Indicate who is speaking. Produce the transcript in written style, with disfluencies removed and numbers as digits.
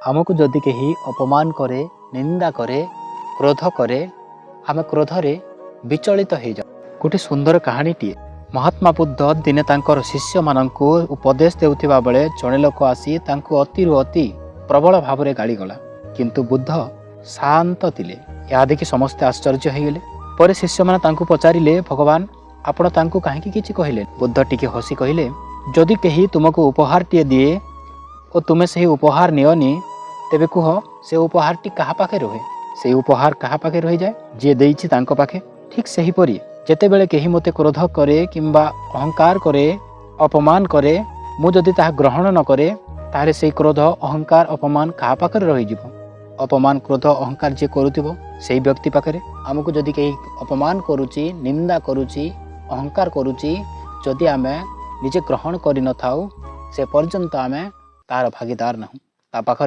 Speaker 1: आमको जदि कहीं अपमान करे निंदा करे क्रोध करे आम क्रोधरे विचलित हो जाऊ। गोटे सुंदर कहानीटीए महात्मा बुद्ध दिने तांकर शिष्य माननकु उपदेश देउथिबा बेले जणे लोक आसी तांकु अति अति प्रबल भाव में गाड़ी गला किंतु बुद्ध शांत थिले। या देखि समस्ते आश्चर्य हो गले। पर शिष्य माने तांकु पचारिले भगवान आपण तांकु काहेकि किछि कहिले। बुद्ध टिके हसी कहिले जदि कहीं तुमको उपहार टे दिए और तुमे से उपहार नियनी तेबे कुह से उपहार टी कहा पाखे रहे से उपहार कहा पाखे रही जाए जे देइछि तांको पाखे। ठीक सही परी जेते बेले कहीं मते क्रोध करे किंबा अहंकार करे अपमान करे मु जदि ताहा ग्रहण न करे तारे से क्रोध अहंकार अपमान कहा पाखे रही जिवो। अपमान क्रोध अहंकार जे करूथिबो सेही व्यक्ति पाखे। आमको जदि कहीं अपमान करूची निंदा करूची अहंकार करूची जदि आमे निजे ग्रहण करि न थाउ से पर्यंत आमे तार भागीदार ना ता पाखरे